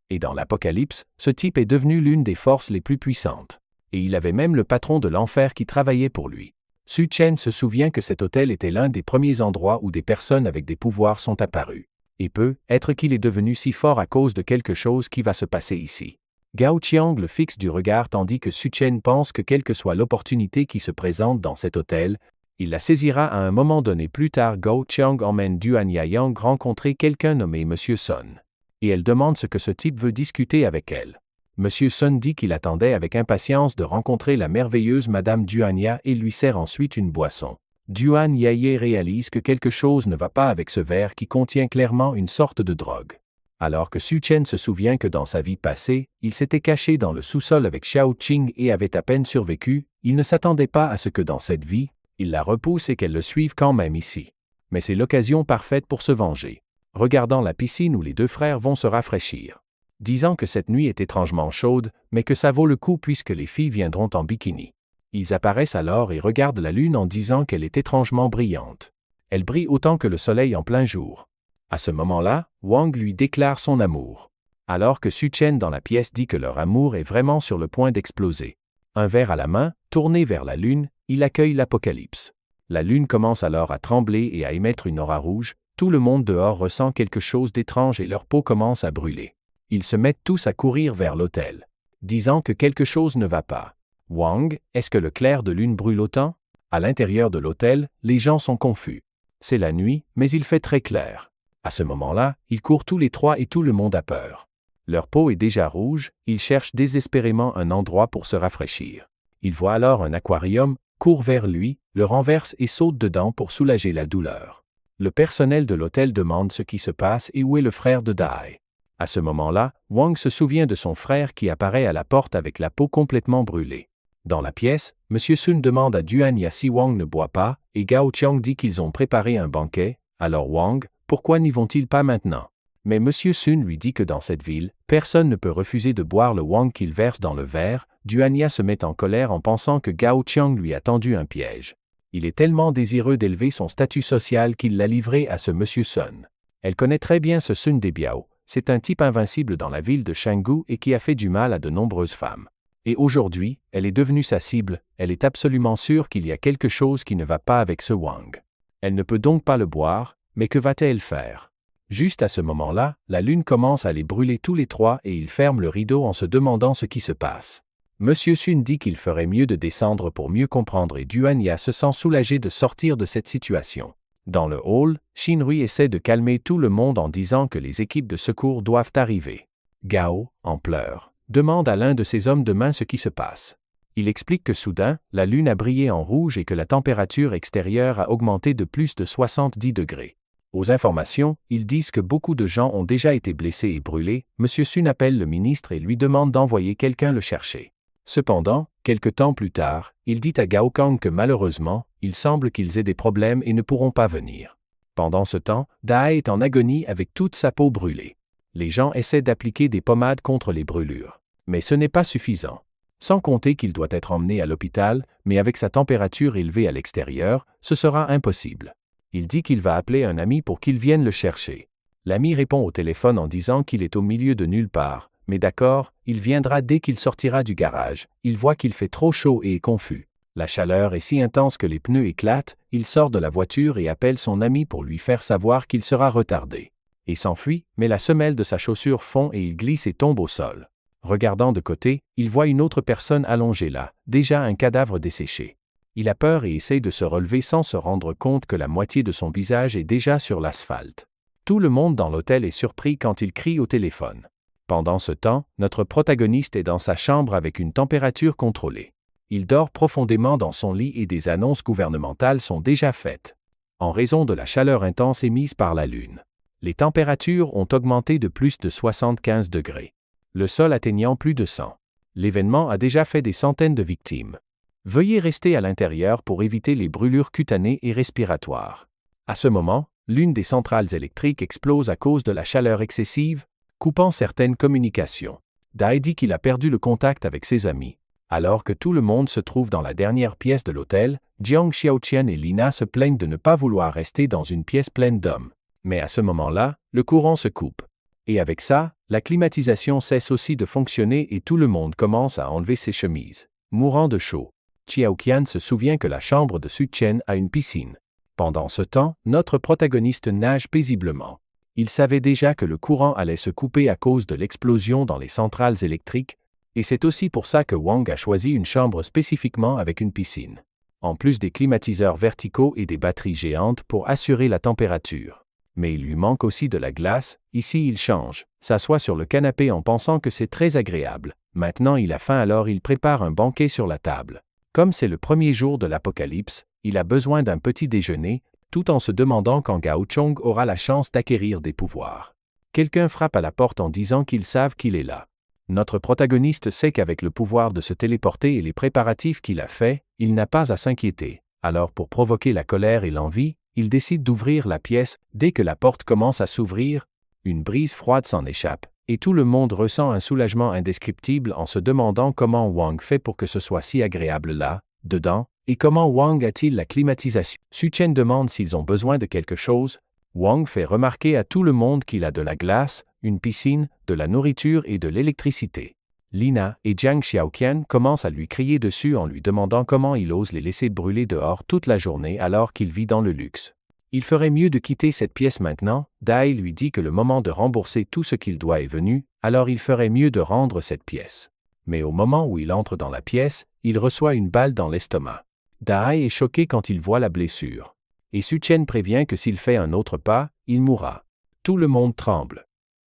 Et dans l'Apocalypse, ce type est devenu l'une des forces les plus puissantes. Et il avait même le patron de l'enfer qui travaillait pour lui. Su-chen se souvient que cet hôtel était l'un des premiers endroits où des personnes avec des pouvoirs sont apparues. Et peut être qu'il est devenu si fort à cause de quelque chose qui va se passer ici. Gao Qiang le fixe du regard tandis que Su-chen pense que quelle que soit l'opportunité qui se présente dans cet hôtel, il la saisira à un moment donné. Plus tard, Gao Qiang emmène Duan Yayang rencontrer quelqu'un nommé Monsieur Sun. Et elle demande ce que ce type veut discuter avec elle. Monsieur Sun dit qu'il attendait avec impatience de rencontrer la merveilleuse Madame Duanya et lui sert ensuite une boisson. Duan Yaye réalise que quelque chose ne va pas avec ce verre qui contient clairement une sorte de drogue. Alors que Su-chen se souvient que dans sa vie passée, il s'était caché dans le sous-sol avec Xiao Qing et avait à peine survécu, il ne s'attendait pas à ce que dans cette vie, il la repousse et qu'elle le suive quand même ici. Mais c'est l'occasion parfaite pour se venger. Regardant la piscine où les deux frères vont se rafraîchir. Disant que cette nuit est étrangement chaude, mais que ça vaut le coup puisque les filles viendront en bikini. Ils apparaissent alors et regardent la lune en disant qu'elle est étrangement brillante. Elle brille autant que le soleil en plein jour. À ce moment-là, Wang lui déclare son amour. Alors que Su-chen dans la pièce dit que leur amour est vraiment sur le point d'exploser. Un verre à la main, tourné vers la lune, il accueille l'apocalypse. La lune commence alors à trembler et à émettre une aura rouge, tout le monde dehors ressent quelque chose d'étrange et leur peau commence à brûler. Ils se mettent tous à courir vers l'hôtel, disant que quelque chose ne va pas. Wang, est-ce que le clair de lune brûle autant? À l'intérieur de l'hôtel, les gens sont confus. C'est la nuit, mais il fait très clair. À ce moment-là, ils courent tous les trois et tout le monde a peur. Leur peau est déjà rouge, ils cherchent désespérément un endroit pour se rafraîchir. Ils voient alors un aquarium, courent vers lui, le renversent et sautent dedans pour soulager la douleur. Le personnel de l'hôtel demande ce qui se passe et où est le frère de Dai. À ce moment-là, Wang se souvient de son frère qui apparaît à la porte avec la peau complètement brûlée. Dans la pièce, M. Sun demande à Duanya si Wang ne boit pas, et Gao Qiang dit qu'ils ont préparé un banquet. Alors Wang, pourquoi n'y vont-ils pas maintenant? Mais M. Sun lui dit que dans cette ville, personne ne peut refuser de boire le Wang qu'il verse dans le verre. Duanya se met en colère en pensant que Gao Qiang lui a tendu un piège. Il est tellement désireux d'élever son statut social qu'il l'a livré à ce M. Sun. Elle connaît très bien ce Sun Debiao, c'est un type invincible dans la ville de Chengdu et qui a fait du mal à de nombreuses femmes. Et aujourd'hui, elle est devenue sa cible, elle est absolument sûre qu'il y a quelque chose qui ne va pas avec ce Wang. Elle ne peut donc pas le boire, mais que va-t-elle faire? Juste à ce moment-là, la lune commence à les brûler tous les trois et ils ferment le rideau en se demandant ce qui se passe. Monsieur Sun dit qu'il ferait mieux de descendre pour mieux comprendre et Duanya se sent soulagé de sortir de cette situation. Dans le hall, Shinrui essaie de calmer tout le monde en disant que les équipes de secours doivent arriver. Gao, en pleurs, demande à l'un de ses hommes de main ce qui se passe. Il explique que soudain, la lune a brillé en rouge et que la température extérieure a augmenté de plus de 70 degrés. Aux informations, ils disent que beaucoup de gens ont déjà été blessés et brûlés. Monsieur Sun appelle le ministre et lui demande d'envoyer quelqu'un le chercher. Cependant, quelque temps plus tard, il dit à Gao Kang que malheureusement, il semble qu'ils aient des problèmes et ne pourront pas venir. Pendant ce temps, Dai est en agonie avec toute sa peau brûlée. Les gens essaient d'appliquer des pommades contre les brûlures. Mais ce n'est pas suffisant. Sans compter qu'il doit être emmené à l'hôpital, mais avec sa température élevée à l'extérieur, ce sera impossible. Il dit qu'il va appeler un ami pour qu'il vienne le chercher. L'ami répond au téléphone en disant qu'il est au milieu de nulle part, mais d'accord, il viendra dès qu'il sortira du garage. Il voit qu'il fait trop chaud et est confus. La chaleur est si intense que les pneus éclatent, il sort de la voiture et appelle son ami pour lui faire savoir qu'il sera retardé. Et s'enfuit, mais la semelle de sa chaussure fond et il glisse et tombe au sol. Regardant de côté, il voit une autre personne allongée là, déjà un cadavre desséché. Il a peur et essaye de se relever sans se rendre compte que la moitié de son visage est déjà sur l'asphalte. Tout le monde dans l'hôtel est surpris quand il crie au téléphone. Pendant ce temps, notre protagoniste est dans sa chambre avec une température contrôlée. Il dort profondément dans son lit et des annonces gouvernementales sont déjà faites. En raison de la chaleur intense émise par la Lune, les températures ont augmenté de plus de 75 degrés. Le sol atteignant plus de 100. L'événement a déjà fait des centaines de victimes. Veuillez rester à l'intérieur pour éviter les brûlures cutanées et respiratoires. À ce moment, l'une des centrales électriques explose à cause de la chaleur excessive, coupant certaines communications. Dai dit qu'il a perdu le contact avec ses amis. Alors que tout le monde se trouve dans la dernière pièce de l'hôtel, Jiang Xiaoqian et Lina se plaignent de ne pas vouloir rester dans une pièce pleine d'hommes. Mais à ce moment-là, le courant se coupe. Et avec ça, la climatisation cesse aussi de fonctionner et tout le monde commence à enlever ses chemises, mourant de chaud. Xiaoqian se souvient que la chambre de Su Chen a une piscine. Pendant ce temps, notre protagoniste nage paisiblement. Il savait déjà que le courant allait se couper à cause de l'explosion dans les centrales électriques, et c'est aussi pour ça que Wang a choisi une chambre spécifiquement avec une piscine. En plus des climatiseurs verticaux et des batteries géantes pour assurer la température. Mais il lui manque aussi de la glace. Ici il change, s'assoit sur le canapé en pensant que c'est très agréable. Maintenant il a faim alors il prépare un banquet sur la table. Comme c'est le premier jour de l'apocalypse, il a besoin d'un petit déjeuner, tout en se demandant quand Gao Chong aura la chance d'acquérir des pouvoirs. Quelqu'un frappe à la porte en disant qu'ils savent qu'il est là. Notre protagoniste sait qu'avec le pouvoir de se téléporter et les préparatifs qu'il a faits, il n'a pas à s'inquiéter. Alors pour provoquer la colère et l'envie, il décide d'ouvrir la pièce. Dès que la porte commence à s'ouvrir, une brise froide s'en échappe, et tout le monde ressent un soulagement indescriptible en se demandant comment Wang fait pour que ce soit si agréable là, dedans, et comment Wang a-t-il la climatisation. Su Chen demande s'ils ont besoin de quelque chose. Wang fait remarquer à tout le monde qu'il a de la glace, une piscine, de la nourriture et de l'électricité. Lina et Jiang Xiaoqian commencent à lui crier dessus en lui demandant comment il ose les laisser brûler dehors toute la journée alors qu'il vit dans le luxe. Il ferait mieux de quitter cette pièce maintenant. Dai lui dit que le moment de rembourser tout ce qu'il doit est venu, alors il ferait mieux de rendre cette pièce. Mais au moment où il entre dans la pièce, il reçoit une balle dans l'estomac. Dai est choqué quand il voit la blessure. Et Su-chen prévient que s'il fait un autre pas, il mourra. Tout le monde tremble.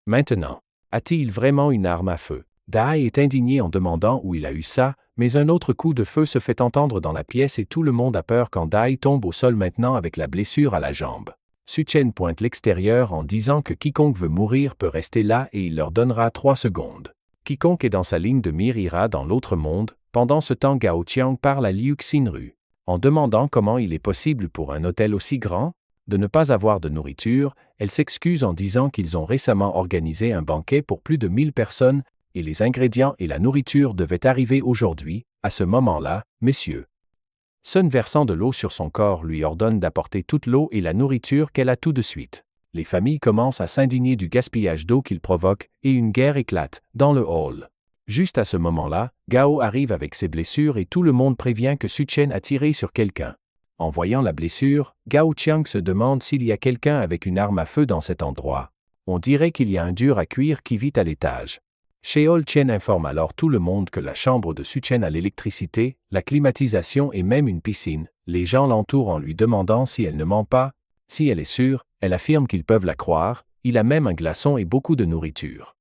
Maintenant, a-t-il vraiment une arme à feu? Dai est indigné en demandant où il a eu ça, mais un autre coup de feu se fait entendre dans la pièce et tout le monde a peur quand Dai tombe au sol maintenant avec la blessure à la jambe. Su-chen pointe l'extérieur en disant que quiconque veut mourir peut rester là et il leur donnera 3 secondes. Quiconque est dans sa ligne de mire ira dans l'autre monde. Pendant ce temps, Gao Qiang parle à Liu Xinru, en demandant comment il est possible pour un hôtel aussi grand de ne pas avoir de nourriture. Elle s'excuse en disant qu'ils ont récemment organisé un banquet pour plus de 1000 personnes et les ingrédients et la nourriture devaient arriver aujourd'hui. À ce moment-là, messieurs, Sun versant de l'eau sur son corps lui ordonne d'apporter toute l'eau et la nourriture qu'elle a tout de suite. Les familles commencent à s'indigner du gaspillage d'eau qu'il provoque et une guerre éclate dans le hall. Juste à ce moment-là, Gao arrive avec ses blessures et tout le monde prévient que Su-chen a tiré sur quelqu'un. En voyant la blessure, Gao Qiang se demande s'il y a quelqu'un avec une arme à feu dans cet endroit. On dirait qu'il y a un dur à cuire qui vit à l'étage. Sheol Chen informe alors tout le monde que la chambre de Su-chen a l'électricité, la climatisation et même une piscine. Les gens l'entourent en lui demandant si elle ne ment pas. Si elle est sûre, elle affirme qu'ils peuvent la croire. Il a même un glaçon et beaucoup de nourriture.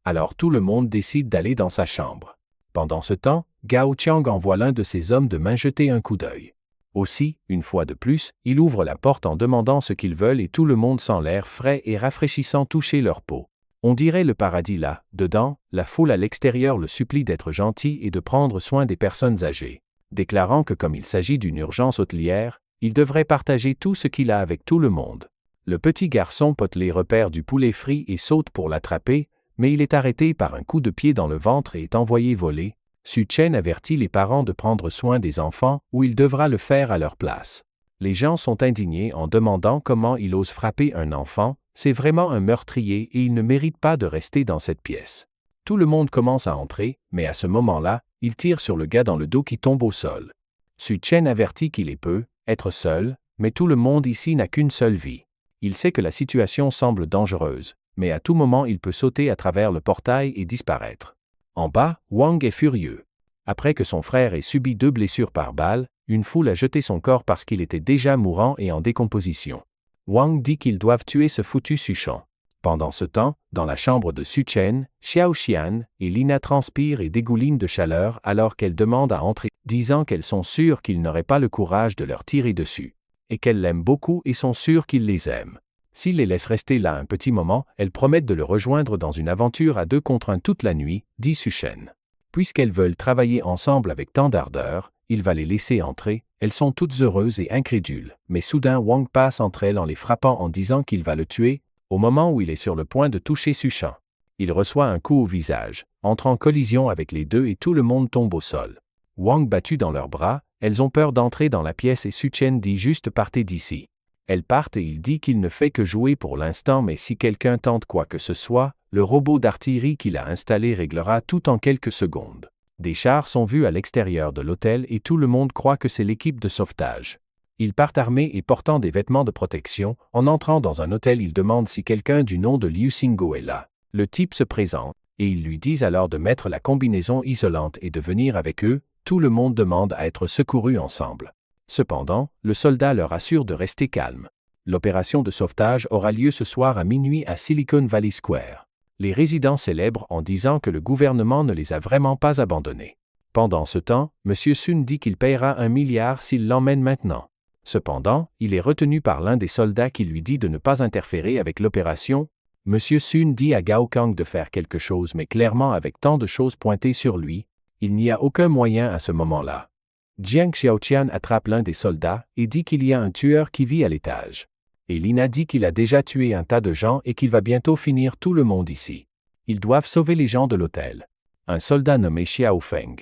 Alors tout le monde décide d'aller dans sa chambre. Pendant ce temps, Gao Qiang envoie l'un de ses hommes de main jeter un coup d'œil. Aussi, une fois de plus, il ouvre la porte en demandant ce qu'ils veulent et tout le monde sent l'air frais et rafraîchissant toucher leur peau. On dirait le paradis là, dedans, la foule à l'extérieur le supplie d'être gentil et de prendre soin des personnes âgées, déclarant que comme il s'agit d'une urgence hôtelière, il devrait partager tout ce qu'il a avec tout le monde. Le petit garçon potelé repère du poulet frit et saute pour l'attraper, mais il est arrêté par un coup de pied dans le ventre et est envoyé voler. Su-chen avertit les parents de prendre soin des enfants ou il devra le faire à leur place. Les gens sont indignés en demandant comment il ose frapper un enfant. C'est vraiment un meurtrier et il ne mérite pas de rester dans cette pièce. Tout le monde commence à entrer, mais à ce moment-là, il tire sur le gars dans le dos qui tombe au sol. Su-chen avertit qu'il peut être seul, mais tout le monde ici n'a qu'une seule vie. Il sait que la situation semble dangereuse, mais à tout moment il peut sauter à travers le portail et disparaître. En bas, Wang est furieux. Après que son frère ait subi 2 blessures par balle, une foule a jeté son corps parce qu'il était déjà mourant et en décomposition. Wang dit qu'ils doivent tuer ce foutu Suchon. Pendant ce temps, dans la chambre de Su-chen, Xiao Xian et Lina transpirent et dégoulinent de chaleur alors qu'elles demandent à entrer, disant qu'elles sont sûres qu'il n'aurait pas le courage de leur tirer dessus, et qu'elles l'aiment beaucoup et sont sûres qu'il les aime. S'il les laisse rester là un petit moment, elles promettent de le rejoindre dans une aventure à 2 contre 1 toute la nuit, dit Su-chen. Puisqu'elles veulent travailler ensemble avec tant d'ardeur, il va les laisser entrer. Elles sont toutes heureuses et incrédules, mais soudain Wang passe entre elles en les frappant en disant qu'il va le tuer, au moment où il est sur le point de toucher Su-chen. Il reçoit un coup au visage, entre en collision avec les deux et tout le monde tombe au sol. Wang battu dans leurs bras, elles ont peur d'entrer dans la pièce et Su-chen dit juste partez d'ici. Elles partent et il dit qu'il ne fait que jouer pour l'instant mais si quelqu'un tente quoi que ce soit, le robot d'artillerie qu'il a installé réglera tout en quelques secondes. Des chars sont vus à l'extérieur de l'hôtel et tout le monde croit que c'est l'équipe de sauvetage. Ils partent armés et portant des vêtements de protection. En entrant dans un hôtel, ils demandent si quelqu'un du nom de Liu Xingo est là. Le type se présente, et ils lui disent alors de mettre la combinaison isolante et de venir avec eux. Tout le monde demande à être secouru ensemble. Cependant, le soldat leur assure de rester calme. L'opération de sauvetage aura lieu ce soir à minuit à Silicon Valley Square. Les résidents célèbrent en disant que le gouvernement ne les a vraiment pas abandonnés. Pendant ce temps, M. Sun dit qu'il paiera 1 milliard s'il l'emmène maintenant. Cependant, il est retenu par l'un des soldats qui lui dit de ne pas interférer avec l'opération. M. Sun dit à Gao Kang de faire quelque chose mais clairement avec tant de choses pointées sur lui, il n'y a aucun moyen à ce moment-là. Jiang Xiaoqian attrape l'un des soldats et dit qu'il y a un tueur qui vit à l'étage. Et Lina dit qu'il a déjà tué un tas de gens et qu'il va bientôt finir tout le monde ici. Ils doivent sauver les gens de l'hôtel. Un soldat nommé Xiao Feng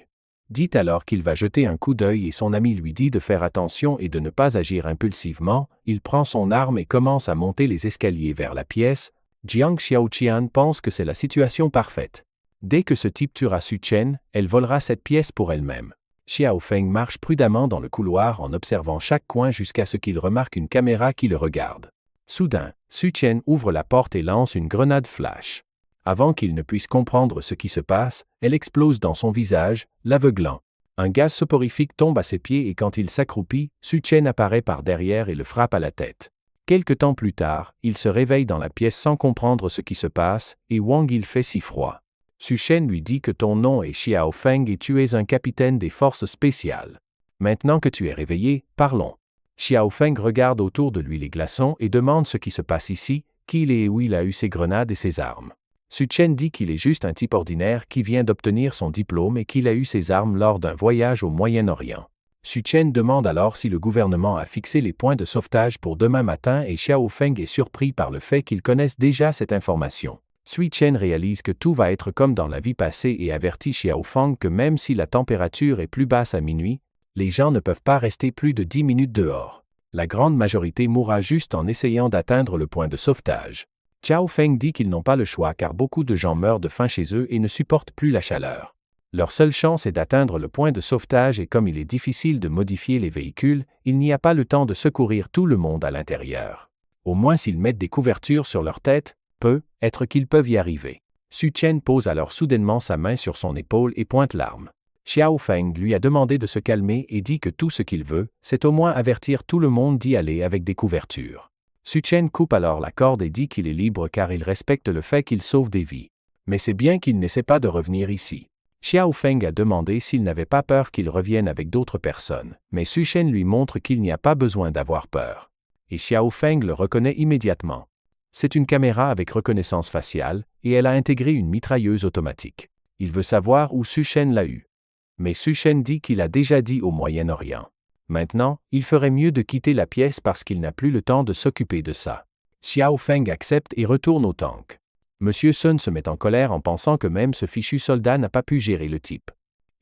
dit alors qu'il va jeter un coup d'œil et son ami lui dit de faire attention et de ne pas agir impulsivement. Il prend son arme et commence à monter les escaliers vers la pièce. Jiang Xiaoqian pense que c'est la situation parfaite. Dès que ce type tuera Su-chen, elle volera cette pièce pour elle-même. Xiao Feng marche prudemment dans le couloir en observant chaque coin jusqu'à ce qu'il remarque une caméra qui le regarde. Soudain, Su-chen ouvre la porte et lance une grenade flash. Avant qu'il ne puisse comprendre ce qui se passe, elle explose dans son visage, l'aveuglant. Un gaz soporifique tombe à ses pieds et quand il s'accroupit, Su Chen apparaît par derrière et le frappe à la tête. Quelque temps plus tard, il se réveille dans la pièce sans comprendre ce qui se passe, et Wang il fait si froid. Su Chen lui dit que ton nom est Xiao Feng et tu es un capitaine des forces spéciales. Maintenant que tu es réveillé, parlons. Xiao Feng regarde autour de lui les glaçons et demande ce qui se passe ici, qui il est et où il a eu ses grenades et ses armes. Su Chen dit qu'il est juste un type ordinaire qui vient d'obtenir son diplôme et qu'il a eu ses armes lors d'un voyage au Moyen-Orient. Su Chen demande alors si le gouvernement a fixé les points de sauvetage pour demain matin et Xiao Feng est surpris par le fait qu'ils connaissent déjà cette information. Su Chen réalise que tout va être comme dans la vie passée et avertit Xiao Feng que même si la température est plus basse à minuit, les gens ne peuvent pas rester plus de 10 minutes dehors. La grande majorité mourra juste en essayant d'atteindre le point de sauvetage. Xiao Feng dit qu'ils n'ont pas le choix car beaucoup de gens meurent de faim chez eux et ne supportent plus la chaleur. Leur seule chance est d'atteindre le point de sauvetage et comme il est difficile de modifier les véhicules, il n'y a pas le temps de secourir tout le monde à l'intérieur. Au moins s'ils mettent des couvertures sur leur tête, peut-être qu'ils peuvent y arriver. Su Chen pose alors soudainement sa main sur son épaule et pointe l'arme. Xiao Feng lui a demandé de se calmer et dit que tout ce qu'il veut, c'est au moins avertir tout le monde d'y aller avec des couvertures. Su Chen coupe alors la corde et dit qu'il est libre car il respecte le fait qu'il sauve des vies. Mais c'est bien qu'il n'essaie pas de revenir ici. Xiao Feng a demandé s'il n'avait pas peur qu'il revienne avec d'autres personnes, mais Su Chen lui montre qu'il n'y a pas besoin d'avoir peur. Et Xiao Feng le reconnaît immédiatement. C'est une caméra avec reconnaissance faciale, et elle a intégré une mitrailleuse automatique. Il veut savoir où Su Chen l'a eu. Mais Su Chen dit qu'il a déjà dit au Moyen-Orient. Maintenant, il ferait mieux de quitter la pièce parce qu'il n'a plus le temps de s'occuper de ça. Xiao Feng accepte et retourne au tank. Monsieur Sun se met en colère en pensant que même ce fichu soldat n'a pas pu gérer le type.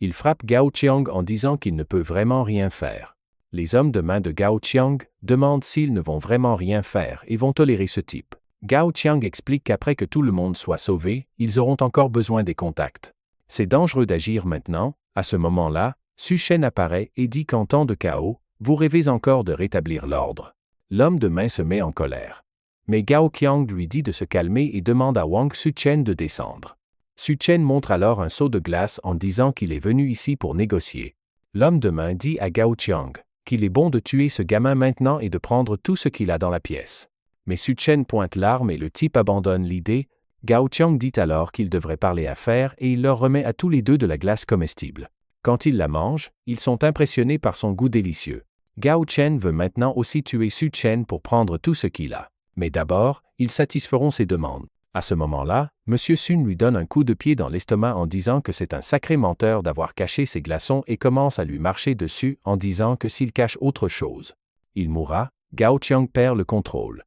Il frappe Gao Qiang en disant qu'il ne peut vraiment rien faire. Les hommes de main de Gao Qiang demandent s'ils ne vont vraiment rien faire et vont tolérer ce type. Gao Qiang explique qu'après que tout le monde soit sauvé, ils auront encore besoin des contacts. C'est dangereux d'agir maintenant. À ce moment-là, Su Chen apparaît et dit qu'en temps de chaos, vous rêvez encore de rétablir l'ordre. L'homme de main se met en colère. Mais Gao Qiang lui dit de se calmer et demande à Wang Su Chen de descendre. Su Chen montre alors un seau de glace en disant qu'il est venu ici pour négocier. L'homme de main dit à Gao Qiang qu'il est bon de tuer ce gamin maintenant et de prendre tout ce qu'il a dans la pièce. Mais Su Chen pointe l'arme et le type abandonne l'idée. Gao Qiang dit alors qu'il devrait parler affaires et il leur remet à tous les deux de la glace comestible. Quand ils la mangent, ils sont impressionnés par son goût délicieux. Gao Chen veut maintenant aussi tuer Su Chen pour prendre tout ce qu'il a. Mais d'abord, ils satisferont ses demandes. À ce moment-là, M. Sun lui donne un coup de pied dans l'estomac en disant que c'est un sacré menteur d'avoir caché ses glaçons et commence à lui marcher dessus en disant que s'il cache autre chose, il mourra. Gao Qiang perd le contrôle.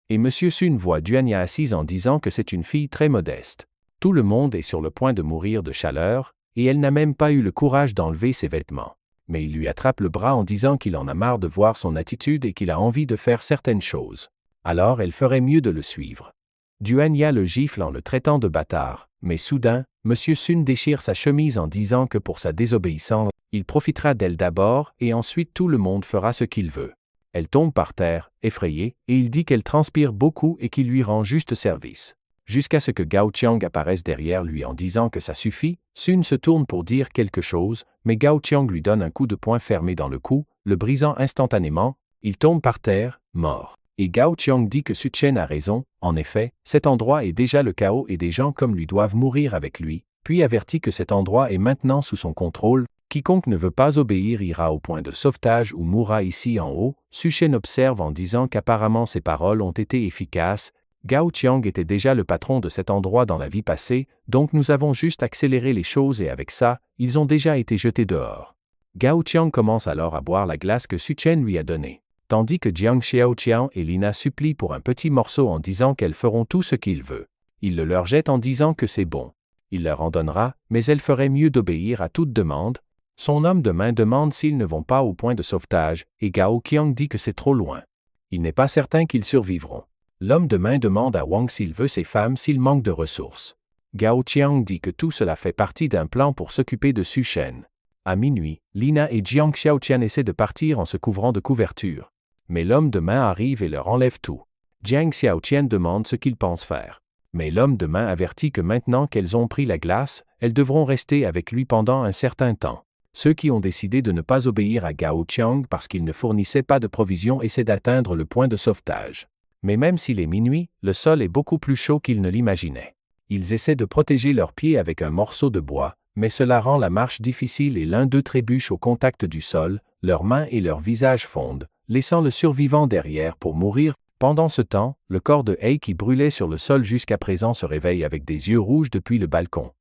Et M. Sun voit Duanya assise en disant que c'est une fille très modeste. Tout le monde est sur le point de mourir de chaleur, et elle n'a même pas eu le courage d'enlever ses vêtements. Mais il lui attrape le bras en disant qu'il en a marre de voir son attitude et qu'il a envie de faire certaines choses. Alors elle ferait mieux de le suivre. Duanya le gifle en le traitant de bâtard, mais soudain, M. Sun déchire sa chemise en disant que pour sa désobéissance, il profitera d'elle d'abord et ensuite tout le monde fera ce qu'il veut. Elle tombe par terre, effrayée, et il dit qu'elle transpire beaucoup et qu'il lui rend juste service. Jusqu'à ce que Gao Qiang apparaisse derrière lui en disant que ça suffit, Sun se tourne pour dire quelque chose, mais Gao Qiang lui donne un coup de poing fermé dans le cou, le brisant instantanément, il tombe par terre, mort. Et Gao Qiang dit que Su Chen a raison, en effet, cet endroit est déjà le chaos et des gens comme lui doivent mourir avec lui, puis avertit que cet endroit est maintenant sous son contrôle, quiconque ne veut pas obéir ira au point de sauvetage ou mourra ici en haut. Su Chen observe en disant qu'apparemment ses paroles ont été efficaces. Gao Qiang était déjà le patron de cet endroit dans la vie passée, donc nous avons juste accéléré les choses et avec ça, ils ont déjà été jetés dehors. Gao Qiang commence alors à boire la glace que Su Chen lui a donnée, tandis que Jiang Xiaoqian et Lina supplient pour un petit morceau en disant qu'elles feront tout ce qu'il veut. Il le leur jette en disant que c'est bon. Il leur en donnera, mais elles feraient mieux d'obéir à toute demande. Son homme de main demande s'ils ne vont pas au point de sauvetage, et Gao Qiang dit que c'est trop loin. Il n'est pas certain qu'ils survivront. L'homme de main demande à Wang s'il veut ses femmes s'il manque de ressources. Gao Qiang dit que tout cela fait partie d'un plan pour s'occuper de Su Chen. À minuit, Lina et Jiang Xiaoqian essaient de partir en se couvrant de couverture. Mais l'homme de main arrive et leur enlève tout. Jiang Xiaoqian demande ce qu'ils pensent faire. Mais l'homme de main avertit que maintenant qu'elles ont pris la glace, elles devront rester avec lui pendant un certain temps. Ceux qui ont décidé de ne pas obéir à Gao Qiang parce qu'il ne fournissait pas de provisions essaient d'atteindre le point de sauvetage. Mais même s'il est minuit, le sol est beaucoup plus chaud qu'ils ne l'imaginaient. Ils essaient de protéger leurs pieds avec un morceau de bois, mais cela rend la marche difficile et l'un d'eux trébuche au contact du sol, leurs mains et leur visage fondent, laissant le survivant derrière pour mourir. Pendant ce temps, le corps de Hei qui brûlait sur le sol jusqu'à présent se réveille avec des yeux rouges depuis le balcon.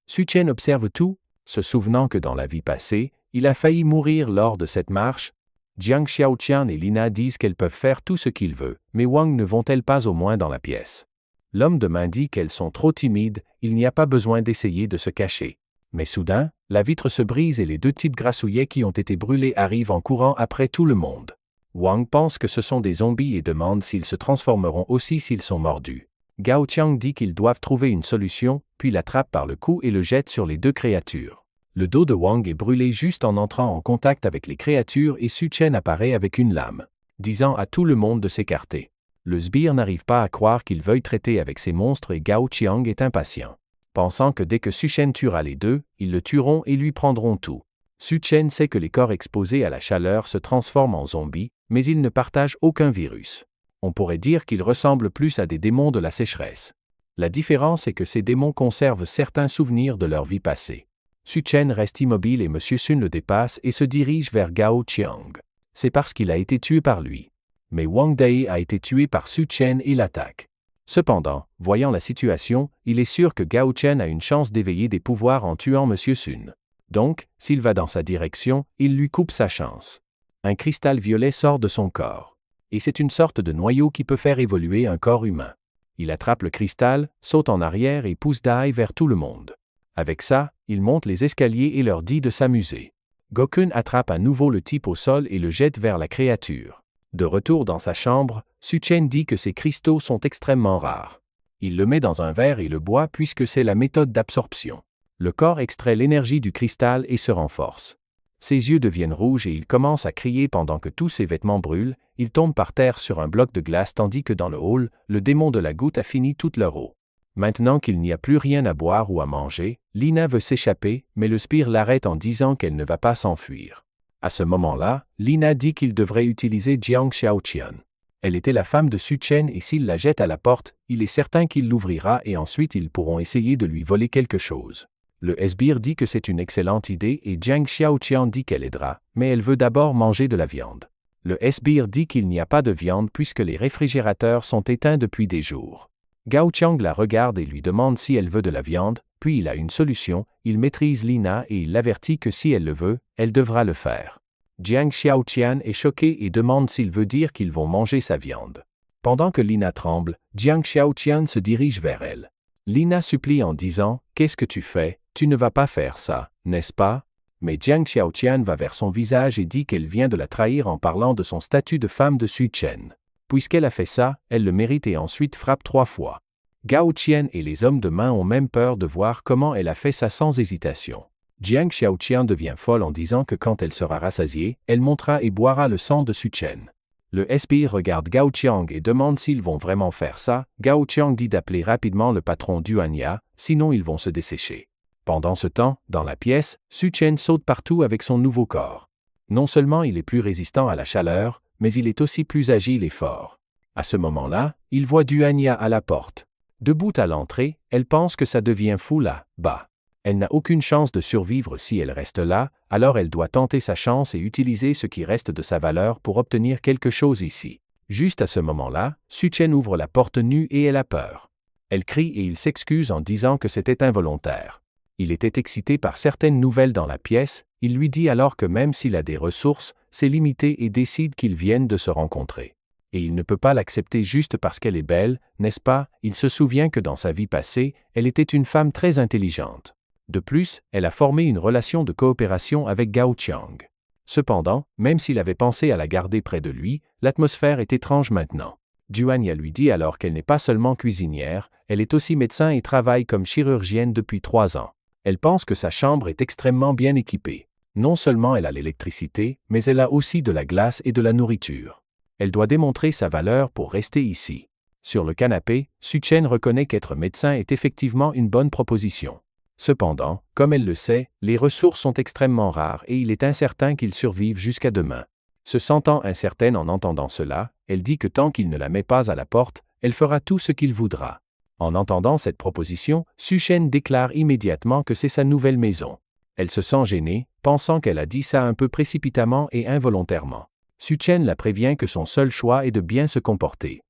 Su Chen observe tout, se souvenant que dans la vie passée, il a failli mourir lors de cette marche. Jiang Xiaoqian et Lina disent qu'elles peuvent faire tout ce qu'ils veulent, mais Wang ne vont-elles pas au moins dans la pièce? L'homme de main dit qu'elles sont trop timides, il n'y a pas besoin d'essayer de se cacher. Mais soudain, la vitre se brise et les deux types grassouillets qui ont été brûlés arrivent en courant après tout le monde. Wang pense que ce sont des zombies et demande s'ils se transformeront aussi s'ils sont mordus. Gao Qiang dit qu'ils doivent trouver une solution, puis l'attrape par le cou et le jette sur les deux créatures. Le dos de Wang est brûlé juste en entrant en contact avec les créatures et Su Chen apparaît avec une lame, disant à tout le monde de s'écarter. Le sbire n'arrive pas à croire qu'il veuille traiter avec ces monstres et Gao Qiang est impatient, pensant que dès que Su Chen tuera les deux, ils le tueront et lui prendront tout. Su Chen sait que les corps exposés à la chaleur se transforment en zombies, mais ils ne partagent aucun virus. On pourrait dire qu'ils ressemblent plus à des démons de la sécheresse. La différence est que ces démons conservent certains souvenirs de leur vie passée. Su Chen reste immobile et M. Sun le dépasse et se dirige vers Gao Qiang. C'est parce qu'il a été tué par lui. Mais Wang Dai a été tué par Su Chen et l'attaque. Cependant, voyant la situation, il est sûr que Gao Chen a une chance d'éveiller des pouvoirs en tuant M. Sun. Donc, s'il va dans sa direction, il lui coupe sa chance. Un cristal violet sort de son corps. Et c'est une sorte de noyau qui peut faire évoluer un corps humain. Il attrape le cristal, saute en arrière et pousse Dai vers tout le monde. Avec ça, il monte les escaliers et leur dit de s'amuser. Gokun attrape à nouveau le type au sol et le jette vers la créature. De retour dans sa chambre, Su Chen dit que ces cristaux sont extrêmement rares. Il le met dans un verre et le boit puisque c'est la méthode d'absorption. Le corps extrait l'énergie du cristal et se renforce. Ses yeux deviennent rouges et il commence à crier pendant que tous ses vêtements brûlent. Il tombe par terre sur un bloc de glace tandis que dans le hall, le démon de la goutte a fini toute leur eau. Maintenant qu'il n'y a plus rien à boire ou à manger, Lina veut s'échapper, mais le sbire l'arrête en disant qu'elle ne va pas s'enfuir. À ce moment-là, Lina dit qu'il devrait utiliser Jiang Xiaoqian. Elle était la femme de Su Chen et s'il la jette à la porte, il est certain qu'il l'ouvrira et ensuite ils pourront essayer de lui voler quelque chose. Le sbire dit que c'est une excellente idée et Jiang Xiaoqian dit qu'elle aidera, mais elle veut d'abord manger de la viande. Le sbire dit qu'il n'y a pas de viande puisque les réfrigérateurs sont éteints depuis des jours. Gao Qiang la regarde et lui demande si elle veut de la viande, puis il a une solution, il maîtrise Lina et il l'avertit que si elle le veut, elle devra le faire. Jiang Xiaoqian est choqué et demande s'il veut dire qu'ils vont manger sa viande. Pendant que Lina tremble, Jiang Xiaoqian se dirige vers elle. Lina supplie en disant « Qu'est-ce que tu fais? Tu ne vas pas faire ça, n'est-ce pas ?» Mais Jiang Xiaoqian va vers son visage et dit qu'elle vient de la trahir en parlant de son statut de femme de Su Chen. Puisqu'elle a fait ça, elle le mérite et ensuite frappe 3 fois. Gao Qian et les hommes de main ont même peur de voir comment elle a fait ça sans hésitation. Jiang Xiaoqian devient folle en disant que quand elle sera rassasiée, elle montera et boira le sang de Su Chen. Le sbire regarde Gao Qiang et demande s'ils vont vraiment faire ça. Gao Qiang dit d'appeler rapidement le patron d'Uanya, sinon ils vont se dessécher. Pendant ce temps, dans la pièce, Su Chen saute partout avec son nouveau corps. Non seulement il est plus résistant à la chaleur, mais il est aussi plus agile et fort. À ce moment-là, il voit Duanya à la porte. Debout à l'entrée, elle pense que ça devient fou là-bas. Elle n'a aucune chance de survivre si elle reste là, alors elle doit tenter sa chance et utiliser ce qui reste de sa valeur pour obtenir quelque chose ici. Juste à ce moment-là, Su Chen ouvre la porte nue et elle a peur. Elle crie et il s'excuse en disant que c'était involontaire. Il était excité par certaines nouvelles dans la pièce, il lui dit alors que même s'il a des ressources, c'est limité et décide qu'ils viennent de se rencontrer. Et il ne peut pas l'accepter juste parce qu'elle est belle, n'est-ce pas? Il se souvient que dans sa vie passée, elle était une femme très intelligente. De plus, elle a formé une relation de coopération avec Gao Qiang. Cependant, même s'il avait pensé à la garder près de lui, l'atmosphère est étrange maintenant. Duanya lui dit alors qu'elle n'est pas seulement cuisinière, elle est aussi médecin et travaille comme chirurgienne depuis 3 ans. Elle pense que sa chambre est extrêmement bien équipée. Non seulement elle a l'électricité, mais elle a aussi de la glace et de la nourriture. Elle doit démontrer sa valeur pour rester ici. Sur le canapé, Su-Chen reconnaît qu'être médecin est effectivement une bonne proposition. Cependant, comme elle le sait, les ressources sont extrêmement rares et il est incertain qu'il survive jusqu'à demain. Se sentant incertaine en entendant cela, elle dit que tant qu'il ne la met pas à la porte, elle fera tout ce qu'il voudra. En entendant cette proposition, Su-Chen déclare immédiatement que c'est sa nouvelle maison. Elle se sent gênée, pensant qu'elle a dit ça un peu précipitamment et involontairement. Su-Chen la prévient que son seul choix est de bien se comporter.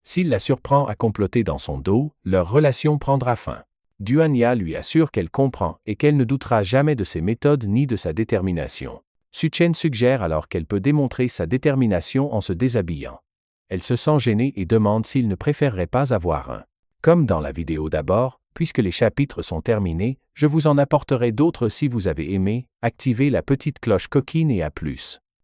S'il la surprend à comploter dans son dos, leur relation prendra fin. Duanya lui assure qu'elle comprend et qu'elle ne doutera jamais de ses méthodes ni de sa détermination. Su-Chen suggère alors qu'elle peut démontrer sa détermination en se déshabillant. Elle se sent gênée et demande s'il ne préférerait pas avoir un. Comme dans la vidéo d'abord, puisque les chapitres sont terminés, je vous en apporterai d'autres si vous avez aimé, activez la petite cloche coquine et à plus.